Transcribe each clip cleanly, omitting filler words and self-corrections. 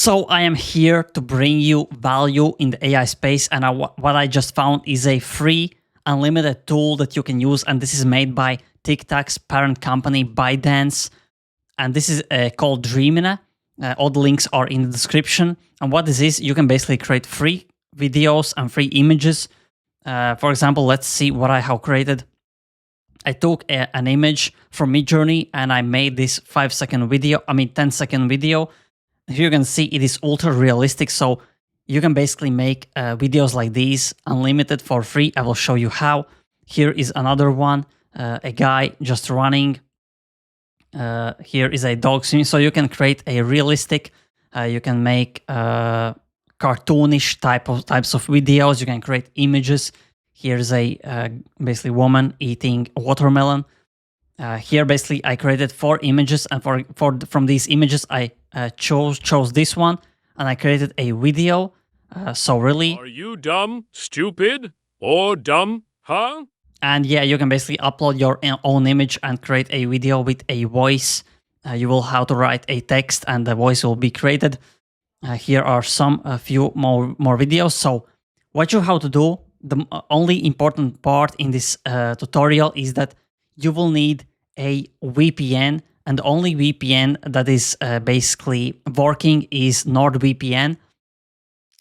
So I am here to bring you value in the AI space, and what I just found is a free, unlimited tool that you can use, and this is made by TikTok's parent company, ByteDance, and this is called Dreamina. All the links are in the description, and what this is, you can basically create free videos and free images. For example, let's see what I have created. I took an image from Midjourney and I made this 10-second video. Here you can see it is ultra realistic, so you can basically make videos like these unlimited for free. I will show you how. Here is another one, a guy just running. Here is a dog swimming. So you can create a realistic, you can make cartoonish types of videos. You can create images. Here's a basically woman eating watermelon. Here basically I created 4 images, and from these images I chose this one, and I created a video. So really, are you dumb, stupid, or dumb, huh? And yeah, you can basically upload your own image and create a video with a voice. You will have to write a text, and the voice will be created. Here are a few more videos. So what you have to do, the only important part in this tutorial is that you will need a VPN, and the only VPN that is basically working is NordVPN.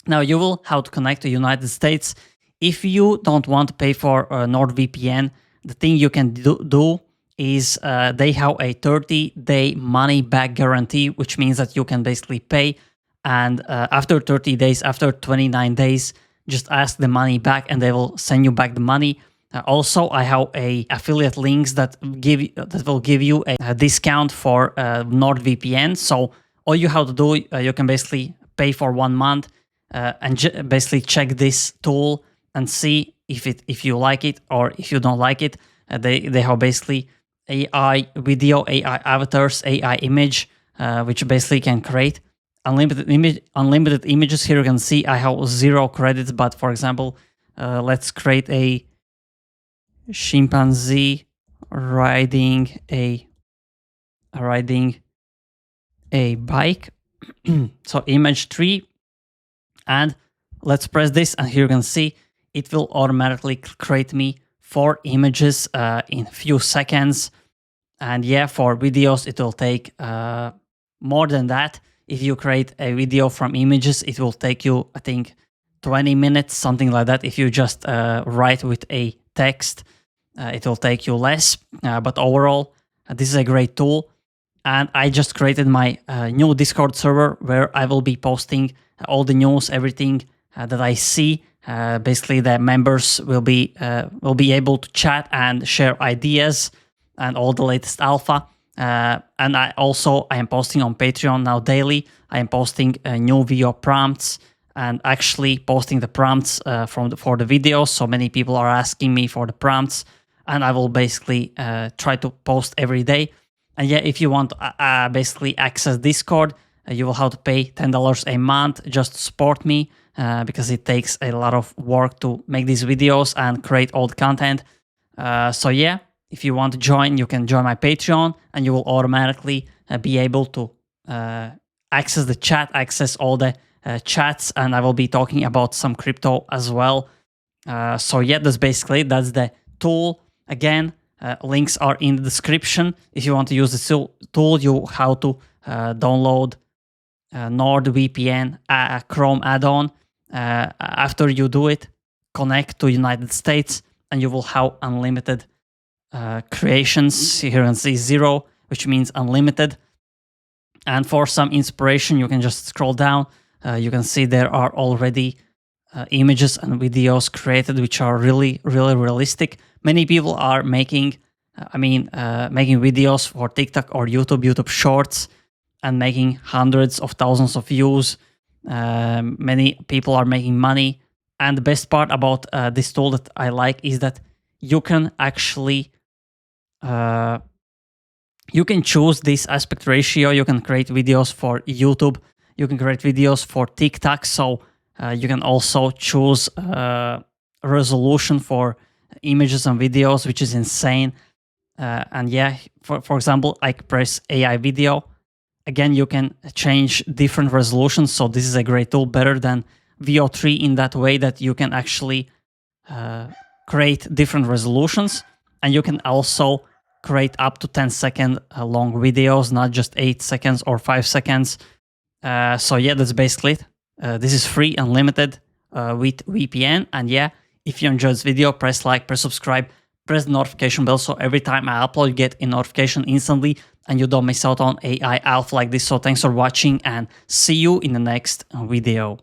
Now you will have to connect to the United States. If you don't want to pay for NordVPN, the thing you can do is they have a 30-day money-back guarantee, which means that you can basically pay, and after 30 days, after 29 days, just ask the money back and they will send you back the money. Also, I have affiliate links that will give you a discount for NordVPN. So all you have to do, you can basically pay for 1 month and basically check this tool and see if you like it or if you don't like it. They have basically AI video, AI avatars, AI image, which basically can create unlimited images. Here you can see I have 0 credits, but for example, let's create a chimpanzee riding a bike. So image 3, and let's press this, and here you can see it will automatically create me 4 images in a few seconds. And yeah, for videos it will take more than that. If you create a video from images, it will take you, I think, 20 minutes, something like that. If you just write with a text, it will take you less. But overall, this is a great tool. And I just created my new Discord server where I will be posting all the news, everything that I see. Basically, the members will be able to chat and share ideas and all the latest alpha. And I am posting on Patreon now daily. I am posting new video prompts and actually posting the prompts for the videos. So many people are asking me for the prompts, and I will basically try to post every day. And yeah, if you want to basically access Discord, you will have to pay $10 a month just to support me, because it takes a lot of work to make these videos and create all the content. So yeah, if you want to join, you can join my Patreon, and you will automatically be able to access the chat, access all the chats, and I will be talking about some crypto as well. So yeah, that's the tool. Again, links are in the description. If you want to use the tool, you have to download NordVPN Chrome add-on. After you do it, connect to United States, and you will have unlimited creations. Here you can see 0, which means unlimited. And for some inspiration, you can just scroll down. You can see there are already images and videos created which are really, really realistic. Many people are making videos for TikTok or YouTube Shorts, and making hundreds of thousands of views. Many people are making money. And the best part about this tool that I like is that you can actually you can choose this aspect ratio. You can create videos for YouTube. You can create videos for TikTok. So you can also choose resolution for images and videos, which is insane. And yeah, for example, I press AI video, again, you can change different resolutions. So this is a great tool, better than VO3 in that way that you can actually create different resolutions. And you can also create up to 10-second long videos, not just 8 seconds or 5 seconds. So yeah, that's basically it. This is free, unlimited with VPN. And yeah, if you enjoyed this video, press like, press subscribe, press the notification bell so every time I upload, you get a notification instantly and you don't miss out on AI alpha like this. So thanks for watching and see you in the next video.